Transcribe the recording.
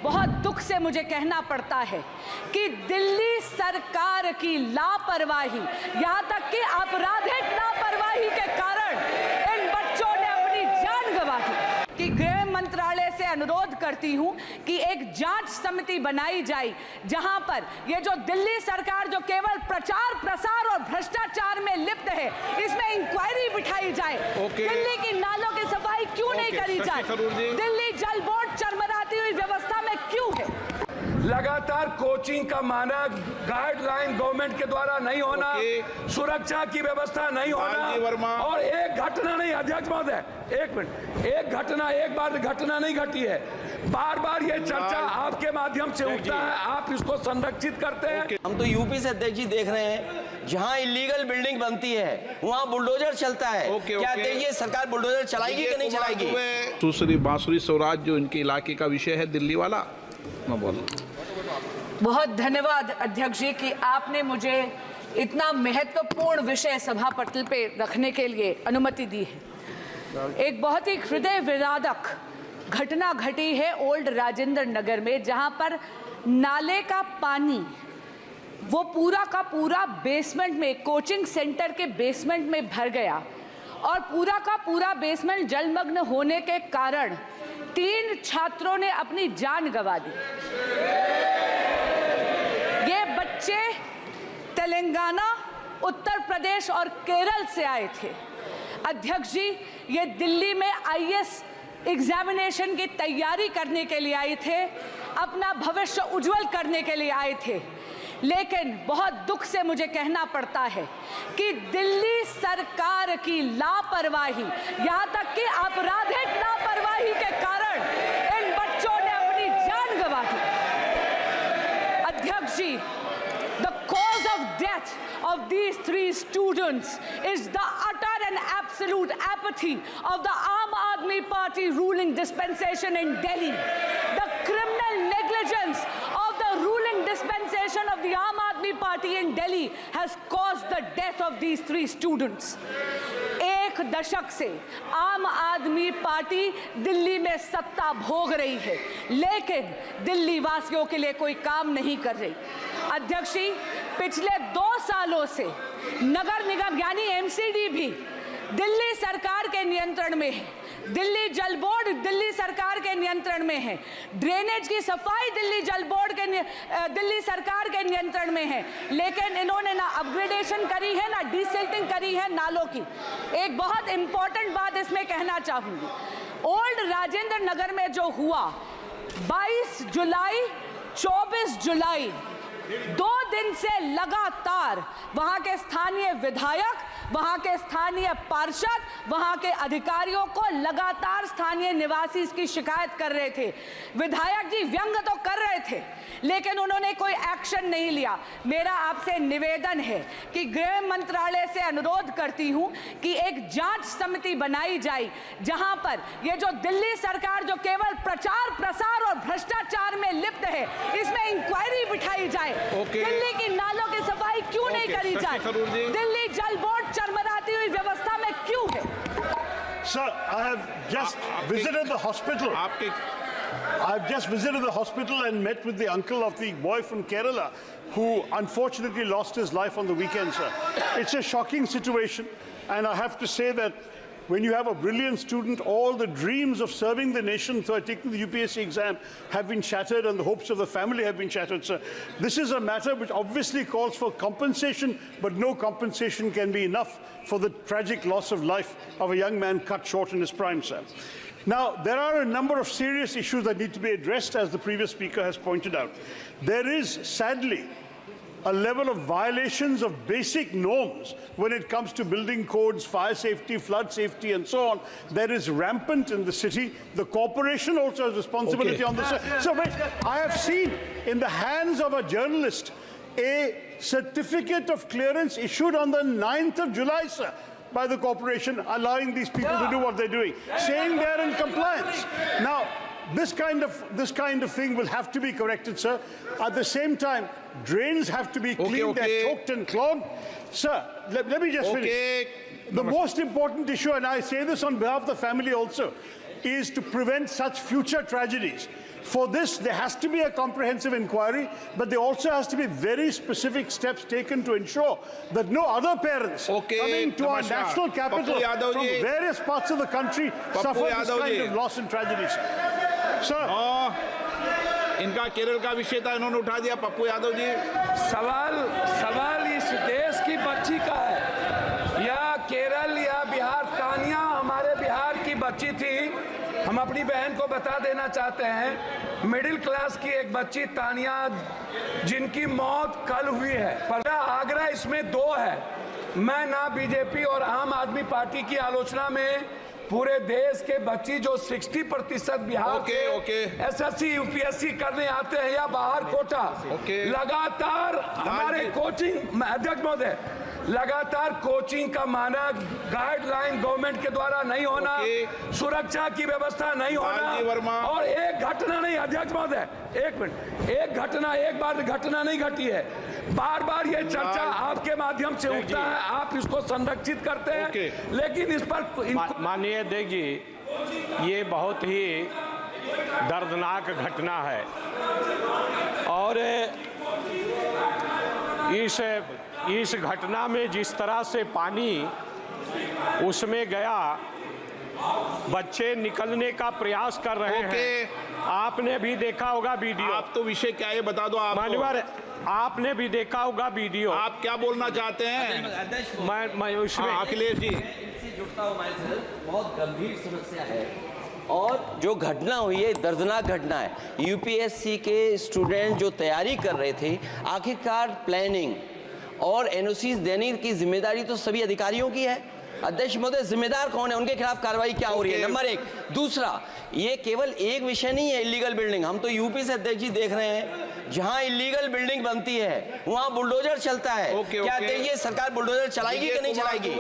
बहुत दुख से मुझे कहना पड़ता है कि दिल्ली सरकार की लापरवाही, यहाँ तक कि आपराधिक लापरवाही के कारण इन बच्चों ने अपनी जान गंवा दी। कि गृह मंत्रालय से अनुरोध करती हूँ कि एक जांच समिति बनाई जाए जहां पर ये जो दिल्ली सरकार जो केवल प्रचार प्रसार और भ्रष्टाचार में लिप्त है, इसमें इंक्वायरी बिठाई जाए। दिल्ली की नालों की सफाई क्यों नहीं करी जाए? दिल्ली जल बोर्ड चरमराती हुई व्यवस्था में क्यों है? लगातार कोचिंग का मानक गाइडलाइन गवर्नमेंट के द्वारा नहीं होना, सुरक्षा की व्यवस्था नहीं होना, और एक घटना नहीं, अध्यक्ष महोदय एक मिनट, एक बार घटना नहीं घटी है, बार बार ये चर्चा आपके माध्यम से उठता है, आप इसको संरक्षित करते हैं। हम तो यूपी से अध्यक्ष जी देख रहे हैं, जहां इलीगल बिल्डिंग बनती है वहां बुलडोजर चलता है। क्या ये सरकार बुलडोजर चलाएगी कि नहीं चलाएगी? दूसरी बांसुरी स्वराज जो इनके इलाके का विषय है दिल्ली वाला, मैं बोल। बहुत धन्यवाद अध्यक्ष जी कि आपने मुझे इतना महत्वपूर्ण विषय सभा पटल पे रखने के लिए अनुमति दी है। एक बहुत ही हृदय विदारक घटना घटी है ओल्ड राजेंद्र नगर में, जहां पर नाले का पानी वो पूरा का पूरा बेसमेंट में, कोचिंग सेंटर के बेसमेंट में भर गया और पूरा का पूरा बेसमेंट जलमग्न होने के कारण 3 छात्रों ने अपनी जान गंवा दी। ये बच्चे तेलंगाना, उत्तर प्रदेश और केरल से आए थे। अध्यक्ष जी, ये दिल्ली में आईएएस एग्जामिनेशन की तैयारी करने के लिए आए थे, अपना भविष्य उज्जवल करने के लिए आए थे, लेकिन बहुत दुख से मुझे कहना पड़ता है कि दिल्ली सरकार की लापरवाही, यहाँ तक कि आपराधिक लापरवाही के कारण इन बच्चों ने अपनी जान गंवा दी। अध्यक्ष जी, the cause of death of these 3 students is the utter and absolute apathy of the Aam Aadmi Party ruling dispensation in Delhi. The criminal negligence of the ruling dispensation of the Aam Aadmi Party in Delhi has caused the death of these 3 students. एक दशक से आम आदमी party Delhi में सत्ता भोग रही है, लेकिन दिल्ली वासियों के लिए कोई काम नहीं कर रही। अध्यक्ष जी, पिछले 2 सालों से नगर निगम यानी एमसीडी भी दिल्ली सरकार के नियंत्रण में है, दिल्ली जल बोर्ड दिल्ली सरकार के नियंत्रण में है, ड्रेनेज की सफाई दिल्ली सरकार के नियंत्रण में है, लेकिन इन्होंने ना अपग्रेडेशन करी है, ना डिसिल्टिंग करी है नालों की। एक बहुत इंपॉर्टेंट बात इसमें कहना चाहूंगी, ओल्ड राजेंद्र नगर में जो हुआ 22 जुलाई 24 जुलाई 2 दिन से लगातार वहां के स्थानीय विधायक, वहां के स्थानीय पार्षद, वहां के अधिकारियों को लगातार स्थानीय निवासी इसकी शिकायत कर रहे थे। विधायक जी व्यंग तो कर रहे थे, लेकिन उन्होंने कोई एक्शन नहीं लिया। मेरा आपसे निवेदन है कि गृह मंत्रालय से अनुरोध करती हूं कि एक जांच समिति बनाई जाए जहां पर ये जो दिल्ली सरकार जो केवल प्रचार प्रसार और भ्रष्टाचार में लिप्त है, इसमें इंक्वायरी बिठाई जाए। दिल्ली की नालों की सफाई क्यों नहीं करी जाए? दिल्ली जल बोर्ड चरमराती हुई व्यवस्था में क्यों है? Sir, I have just visited the hospital. I've just visited the hospital and met with the uncle of the boy from Kerala who unfortunately lost his life on the weekend, sir. It's a shocking situation, and I have to say that when you have a brilliant student, all the dreams of serving the nation through taking the UPSC exam have been shattered, and the hopes of the family have been shattered, sir. This is a matter which obviously calls for compensation, but no compensation can be enough for the tragic loss of life of a young man cut short in his prime, sir. Now, there are a number of serious issues that need to be addressed, as the previous speaker has pointed out. There is, sadly, a level of violations of basic norms when it comes to building codes, fire safety, flood safety, and so on. That is rampant in the city. The corporation also has responsibility on this. So wait, I have seen in the hands of a journalist a certificate of clearance issued on the 9th of July, sir, by the corporation, allowing these people to do what they're doing, saying they're in compliance. Now, this kind of thing will have to be corrected, sir. At the same time, drains have to be cleaned. They're choked and clogged. Sir, let me just finish. The most important issue, and I say this on behalf of the family also, is to prevent such future tragedies. For this, there has to be a comprehensive inquiry, but there also has to be very specific steps taken to ensure that no other parents coming to our national capital from various parts of the country suffer this kind of loss and tragedy. Sir, इनका केरल का विषय था, इन्होंने उठा दिया। पप्पू यादव जी, सवाल इस देश की बच्ची का है या केरल या बिहार? तानिया हमारे बिहार की बच्ची थी। हम अपनी बहन को बता देना चाहते हैं, मिडिल क्लास की एक बच्ची तानिया जिनकी मौत कल हुई है। पर आगरा इसमें 2 है। मैं ना बीजेपी और आम आदमी पार्टी की आलोचना में, पूरे देश के बच्ची जो 60% बिहार के एसएससी यूपीएससी करने आते हैं या बाहर कोटा, लगातार हमारे कोचिंग, अध्यक्ष महोदय, लगातार कोचिंग का मानक गाइडलाइन गवर्नमेंट के द्वारा नहीं होना, सुरक्षा की व्यवस्था नहीं होना, और एक घटना नहीं, अध्यक्ष महोदय एक मिनट, एक बार घटना नहीं घटी है, बार बार ये चर्चा आपके माध्यम से उठता है, आप इसको संरक्षित करते हैं, लेकिन इस पर माननीय अध्यक्ष जी, ये बहुत ही दर्दनाक घटना है और इस घटना में जिस तरह से पानी उसमें गया, बच्चे निकलने का प्रयास कर रहे हैं। आपने भी देखा होगा वीडियो। आप तो विषय क्या है बता दो आप। माननीय, आपने भी देखा होगा वीडियो। आप क्या बोलना चाहते हैं? मैं उसमें अखिलेश जी जुड़ता हूं, हमारे साथ बहुत गंभीर समस्या है और जो घटना हुई है दर्दनाक घटना है। यूपीएससी के स्टूडेंट जो तैयारी कर रहे थे, आखिरकार प्लानिंग और एनओसीज देने की जिम्मेदारी तो सभी अधिकारियों की है। अध्यक्ष महोदय, जिम्मेदार कौन है, उनके खिलाफ कार्रवाई क्या हो रही है? नंबर 1। दूसरा, ये केवल एक विषय नहीं है इलीगल बिल्डिंग। हम तो यूपी से अध्यक्ष जी देख रहे हैं, जहां इलीगल बिल्डिंग बनती है वहां बुलडोजर चलता है। क्या ये सरकार बुलडोजर चलाएगी कि नहीं चलाएगी?